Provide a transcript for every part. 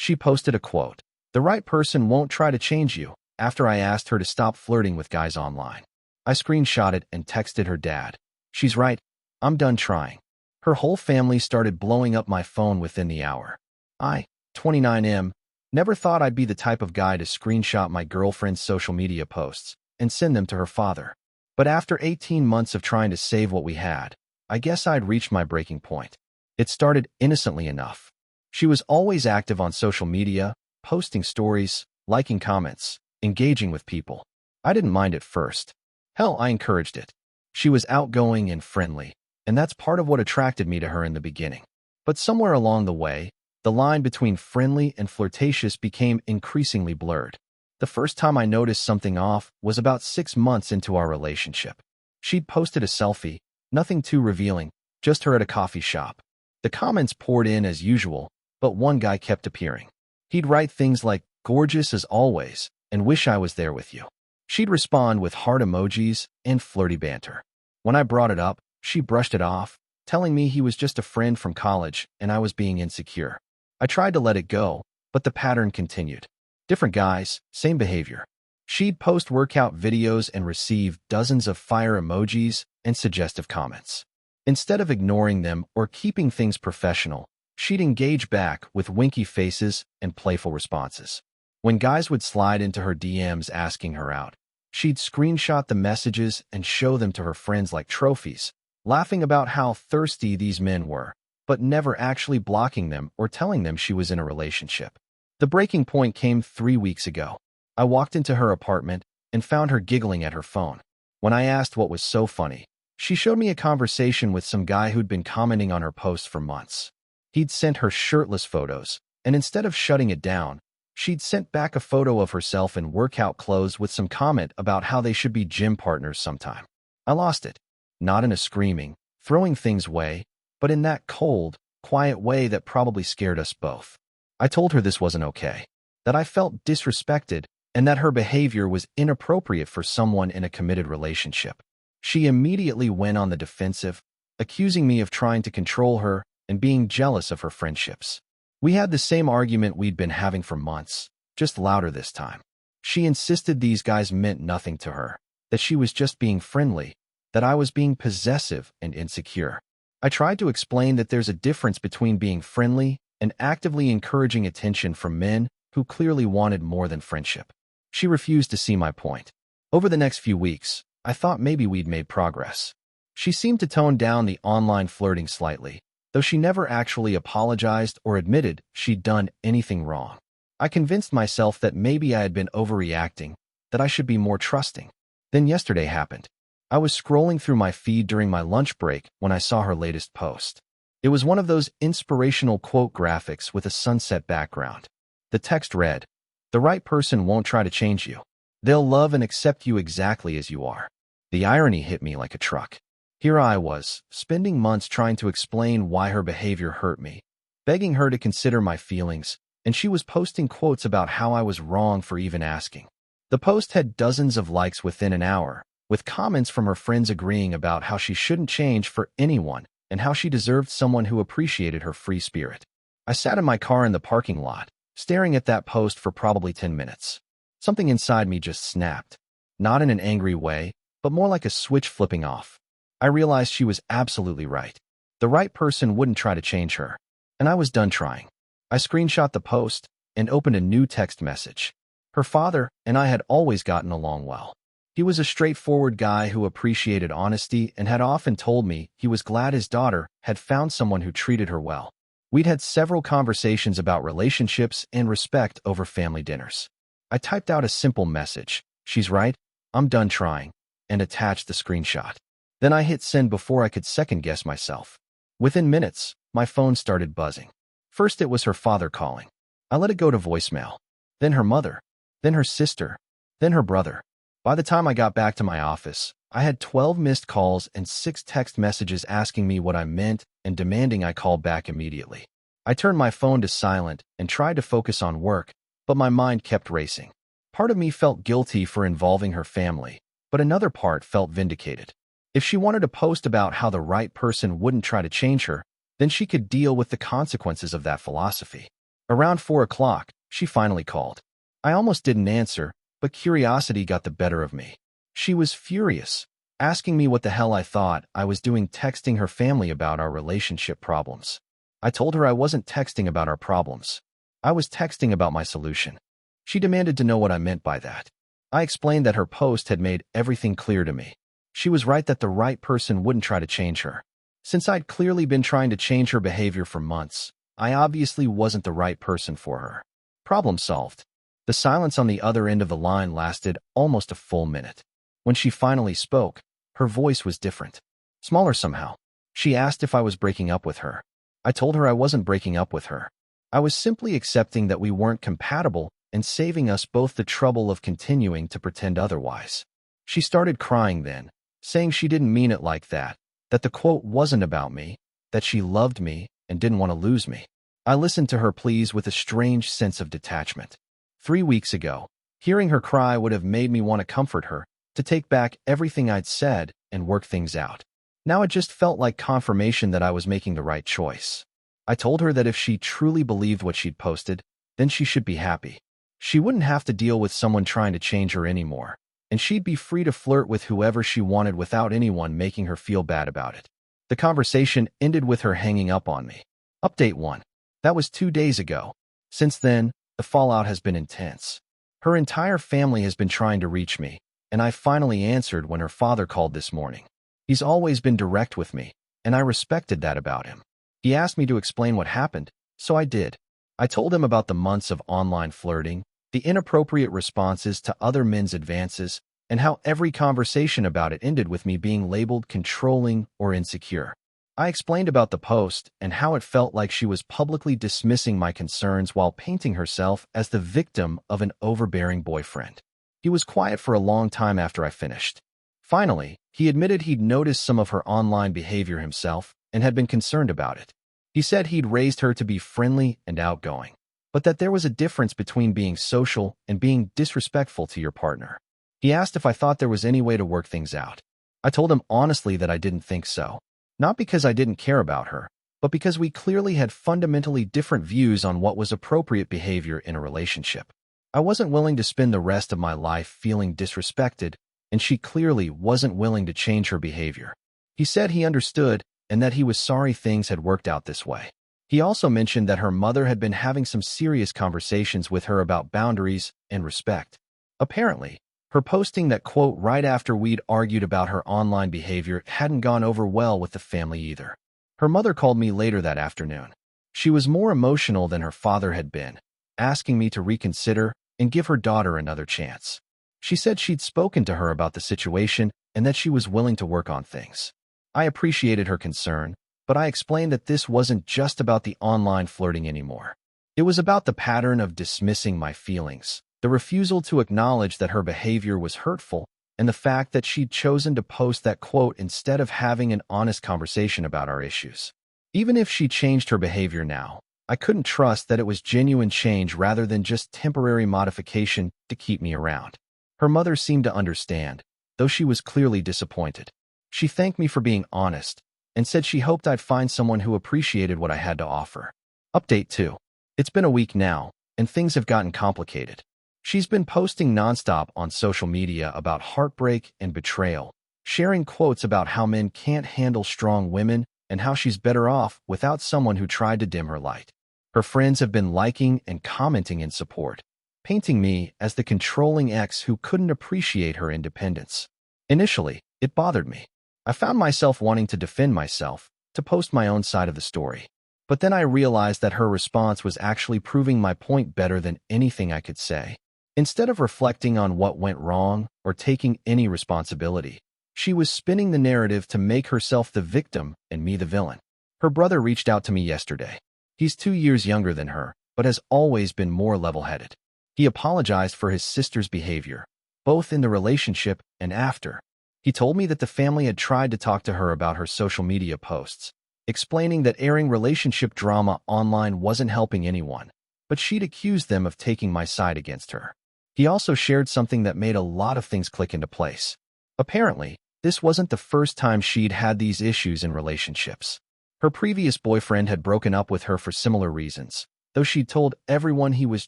She posted a quote, "The right person won't try to change you," after I asked her to stop flirting with guys online. I screenshot it and texted her dad. "She's right. I'm done trying." Her whole family started blowing up my phone within the hour. I, 29M, never thought I'd be the type of guy to screenshot my girlfriend's social media posts and send them to her father. But after 18 months of trying to save what we had, I guess I'd reached my breaking point. It started innocently enough. She was always active on social media, posting stories, liking comments, engaging with people. I didn't mind at first. Hell, I encouraged it. She was outgoing and friendly, and that's part of what attracted me to her in the beginning. But somewhere along the way, the line between friendly and flirtatious became increasingly blurred. The first time I noticed something off was about 6 months into our relationship. She'd posted a selfie, nothing too revealing, just her at a coffee shop. The comments poured in as usual, but one guy kept appearing. He'd write things like, "Gorgeous as always," and "Wish I was there with you." She'd respond with heart emojis and flirty banter. When I brought it up, she brushed it off, telling me he was just a friend from college and I was being insecure. I tried to let it go, but the pattern continued. Different guys, same behavior. She'd post workout videos and receive dozens of fire emojis and suggestive comments. Instead of ignoring them or keeping things professional, she'd engage back with winky faces and playful responses. When guys would slide into her DMs asking her out, she'd screenshot the messages and show them to her friends like trophies, laughing about how thirsty these men were, but never actually blocking them or telling them she was in a relationship. The breaking point came 3 weeks ago. I walked into her apartment and found her giggling at her phone. When I asked what was so funny, she showed me a conversation with some guy who'd been commenting on her posts for months. He'd sent her shirtless photos, and instead of shutting it down, she'd sent back a photo of herself in workout clothes with some comment about how they should be gym partners sometime. I lost it. Not in a screaming, throwing things way, but in that cold, quiet way that probably scared us both. I told her this wasn't okay, that I felt disrespected, and that her behavior was inappropriate for someone in a committed relationship. She immediately went on the defensive, accusing me of trying to control her and being jealous of her friendships. We had the same argument we'd been having for months, just louder this time. She insisted these guys meant nothing to her, that she was just being friendly, that I was being possessive and insecure. I tried to explain that there's a difference between being friendly and actively encouraging attention from men who clearly wanted more than friendship. She refused to see my point. Over the next few weeks, I thought maybe we'd made progress. She seemed to tone down the online flirting slightly, though she never actually apologized or admitted she'd done anything wrong. I convinced myself that maybe I had been overreacting, that I should be more trusting. Then yesterday happened. I was scrolling through my feed during my lunch break when I saw her latest post. It was one of those inspirational quote graphics with a sunset background. The text read, "The right person won't try to change you. They'll love and accept you exactly as you are." The irony hit me like a truck. Here I was, spending months trying to explain why her behavior hurt me, begging her to consider my feelings, and she was posting quotes about how I was wrong for even asking. The post had dozens of likes within an hour, with comments from her friends agreeing about how she shouldn't change for anyone and how she deserved someone who appreciated her free spirit. I sat in my car in the parking lot, staring at that post for probably 10 minutes. Something inside me just snapped, not in an angry way, but more like a switch flipping off. I realized she was absolutely right. The right person wouldn't try to change her, and I was done trying. I screenshot the post and opened a new text message. Her father and I had always gotten along well. He was a straightforward guy who appreciated honesty and had often told me he was glad his daughter had found someone who treated her well. We'd had several conversations about relationships and respect over family dinners. I typed out a simple message, "She's right, I'm done trying," and attached the screenshot. Then I hit send before I could second-guess myself. Within minutes, my phone started buzzing. First it was her father calling. I let it go to voicemail. Then her mother. Then her sister. Then her brother. By the time I got back to my office, I had 12 missed calls and 6 text messages asking me what I meant and demanding I call back immediately. I turned my phone to silent and tried to focus on work, but my mind kept racing. Part of me felt guilty for involving her family, but another part felt vindicated. If she wanted to post about how the right person wouldn't try to change her, then she could deal with the consequences of that philosophy. Around 4 o'clock, she finally called. I almost didn't answer, but curiosity got the better of me. She was furious, asking me what the hell I thought I was doing texting her family about our relationship problems. I told her I wasn't texting about our problems. I was texting about my solution. She demanded to know what I meant by that. I explained that her post had made everything clear to me. She was right that the right person wouldn't try to change her. Since I'd clearly been trying to change her behavior for months, I obviously wasn't the right person for her. Problem solved. The silence on the other end of the line lasted almost a full minute. When she finally spoke, her voice was different. Smaller somehow. She asked if I was breaking up with her. I told her I wasn't breaking up with her. I was simply accepting that we weren't compatible and saving us both the trouble of continuing to pretend otherwise. She started crying then, saying she didn't mean it like that the quote wasn't about me, that she loved me and didn't want to lose me. I listened to her pleas with a strange sense of detachment. 3 weeks ago, hearing her cry would have made me want to comfort her, to take back everything I'd said and work things out. Now it just felt like confirmation that I was making the right choice. I told her that if she truly believed what she'd posted, then she should be happy. She wouldn't have to deal with someone trying to change her anymore, and she'd be free to flirt with whoever she wanted without anyone making her feel bad about it. The conversation ended with her hanging up on me. Update 1. That was 2 days ago. Since then, the fallout has been intense. Her entire family has been trying to reach me, and I finally answered when her father called this morning. He's always been direct with me, and I respected that about him. He asked me to explain what happened, so I did. I told him about the months of online flirting, the inappropriate responses to other men's advances, and how every conversation about it ended with me being labeled controlling or insecure. I explained about the post and how it felt like she was publicly dismissing my concerns while painting herself as the victim of an overbearing boyfriend. He was quiet for a long time after I finished. Finally, he admitted he'd noticed some of her online behavior himself and had been concerned about it. He said he'd raised her to be friendly and outgoing, but that there was a difference between being social and being disrespectful to your partner. He asked if I thought there was any way to work things out. I told him honestly that I didn't think so. Not because I didn't care about her, but because we clearly had fundamentally different views on what was appropriate behavior in a relationship. I wasn't willing to spend the rest of my life feeling disrespected, and she clearly wasn't willing to change her behavior. He said he understood and that he was sorry things had worked out this way. He also mentioned that her mother had been having some serious conversations with her about boundaries and respect. Apparently, her posting that quote right after we'd argued about her online behavior hadn't gone over well with the family either. Her mother called me later that afternoon. She was more emotional than her father had been, asking me to reconsider and give her daughter another chance. She said she'd spoken to her about the situation and that she was willing to work on things. I appreciated her concern, but I explained that this wasn't just about the online flirting anymore. It was about the pattern of dismissing my feelings, the refusal to acknowledge that her behavior was hurtful, and the fact that she'd chosen to post that quote instead of having an honest conversation about our issues. Even if she changed her behavior now, I couldn't trust that it was genuine change rather than just temporary modification to keep me around. Her mother seemed to understand, though she was clearly disappointed. She thanked me for being honest and said she hoped I'd find someone who appreciated what I had to offer. Update 2. It's been a week now, and things have gotten complicated. She's been posting nonstop on social media about heartbreak and betrayal, sharing quotes about how men can't handle strong women and how she's better off without someone who tried to dim her light. Her friends have been liking and commenting in support, painting me as the controlling ex who couldn't appreciate her independence. Initially, it bothered me. I found myself wanting to defend myself, to post my own side of the story. But then I realized that her response was actually proving my point better than anything I could say. Instead of reflecting on what went wrong or taking any responsibility, she was spinning the narrative to make herself the victim and me the villain. Her brother reached out to me yesterday. He's 2 years younger than her, but has always been more level-headed. He apologized for his sister's behavior, both in the relationship and after. He told me that the family had tried to talk to her about her social media posts, explaining that airing relationship drama online wasn't helping anyone, but she'd accused them of taking my side against her. He also shared something that made a lot of things click into place. Apparently, this wasn't the first time she'd had these issues in relationships. Her previous boyfriend had broken up with her for similar reasons, though she'd told everyone he was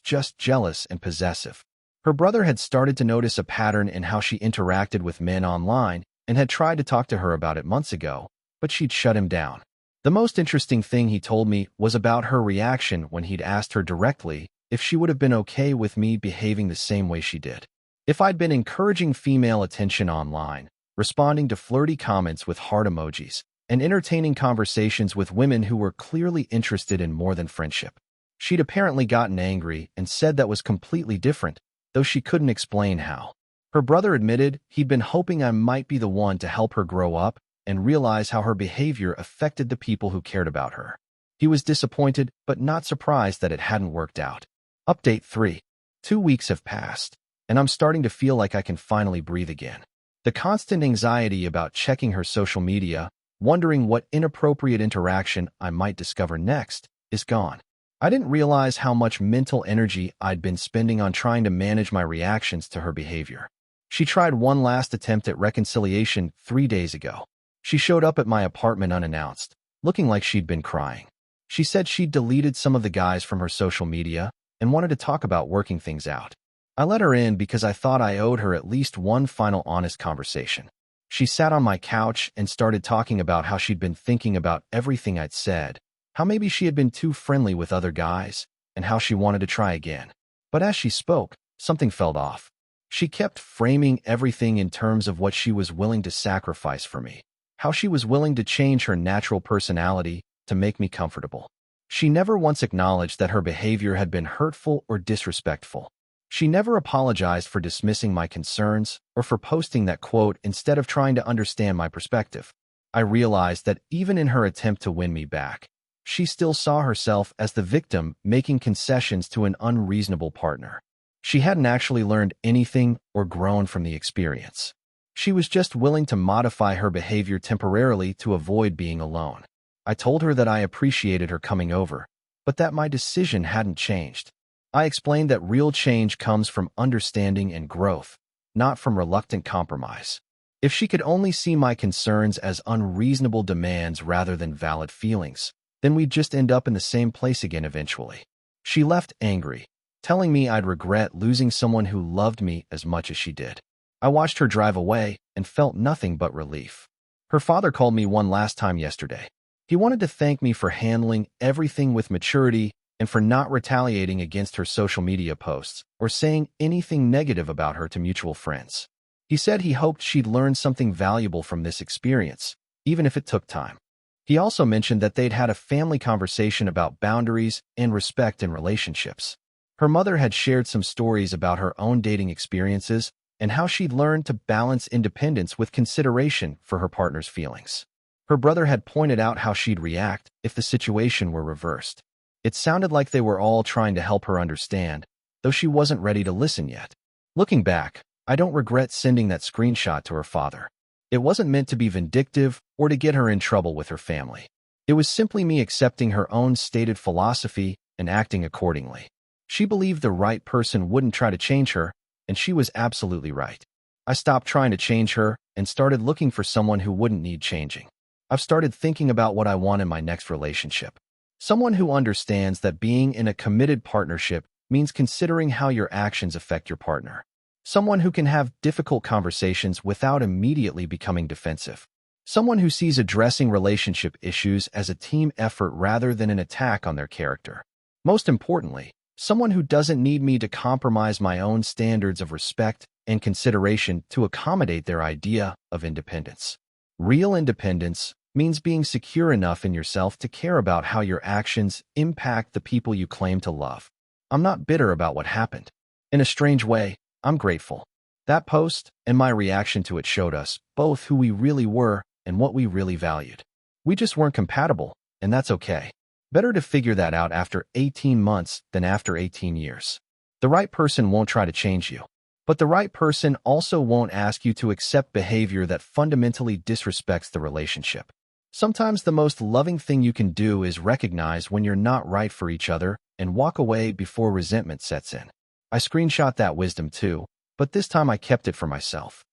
just jealous and possessive. Her brother had started to notice a pattern in how she interacted with men online and had tried to talk to her about it months ago, but she'd shut him down. The most interesting thing he told me was about her reaction when he'd asked her directly if she would have been okay with me behaving the same way she did. If I'd been encouraging female attention online, responding to flirty comments with heart emojis, and entertaining conversations with women who were clearly interested in more than friendship. She'd apparently gotten angry and said that was completely different, though she couldn't explain how. Her brother admitted he'd been hoping I might be the one to help her grow up and realize how her behavior affected the people who cared about her. He was disappointed, but not surprised that it hadn't worked out. Update 3. 2 weeks have passed, and I'm starting to feel like I can finally breathe again. The constant anxiety about checking her social media, wondering what inappropriate interaction I might discover next, is gone. I didn't realize how much mental energy I'd been spending on trying to manage my reactions to her behavior. She tried one last attempt at reconciliation 3 days ago. She showed up at my apartment unannounced, looking like she'd been crying. She said she'd deleted some of the guys from her social media and wanted to talk about working things out. I let her in because I thought I owed her at least one final honest conversation. She sat on my couch and started talking about how she'd been thinking about everything I'd said, how maybe she had been too friendly with other guys, and how she wanted to try again. But as she spoke, something felt off. She kept framing everything in terms of what she was willing to sacrifice for me, how she was willing to change her natural personality to make me comfortable. She never once acknowledged that her behavior had been hurtful or disrespectful. She never apologized for dismissing my concerns or for posting that quote instead of trying to understand my perspective. I realized that even in her attempt to win me back, she still saw herself as the victim making concessions to an unreasonable partner. She hadn't actually learned anything or grown from the experience. She was just willing to modify her behavior temporarily to avoid being alone. I told her that I appreciated her coming over, but that my decision hadn't changed. I explained that real change comes from understanding and growth, not from reluctant compromise. If she could only see my concerns as unreasonable demands rather than valid feelings, then we'd just end up in the same place again eventually. She left angry, telling me I'd regret losing someone who loved me as much as she did. I watched her drive away and felt nothing but relief. Her father called me one last time yesterday. He wanted to thank me for handling everything with maturity and for not retaliating against her social media posts or saying anything negative about her to mutual friends. He said he hoped she'd learn something valuable from this experience, even if it took time. He also mentioned that they'd had a family conversation about boundaries and respect in relationships. Her mother had shared some stories about her own dating experiences and how she'd learned to balance independence with consideration for her partner's feelings. Her brother had pointed out how she'd react if the situation were reversed. It sounded like they were all trying to help her understand, though she wasn't ready to listen yet. Looking back, I don't regret sending that screenshot to her father. It wasn't meant to be vindictive or to get her in trouble with her family. It was simply me accepting her own stated philosophy and acting accordingly. She believed the right person wouldn't try to change her, and she was absolutely right. I stopped trying to change her and started looking for someone who wouldn't need changing. I've started thinking about what I want in my next relationship. Someone who understands that being in a committed partnership means considering how your actions affect your partner. Someone who can have difficult conversations without immediately becoming defensive. Someone who sees addressing relationship issues as a team effort rather than an attack on their character. Most importantly, someone who doesn't need me to compromise my own standards of respect and consideration to accommodate their idea of independence. Real independence means being secure enough in yourself to care about how your actions impact the people you claim to love. I'm not bitter about what happened. In a strange way, I'm grateful. That post and my reaction to it showed us both who we really were and what we really valued. We just weren't compatible, and that's okay. Better to figure that out after 18 months than after 18 years. The right person won't try to change you, but the right person also won't ask you to accept behavior that fundamentally disrespects the relationship. Sometimes the most loving thing you can do is recognize when you're not right for each other and walk away before resentment sets in. I screenshot that wisdom too, but this time I kept it for myself.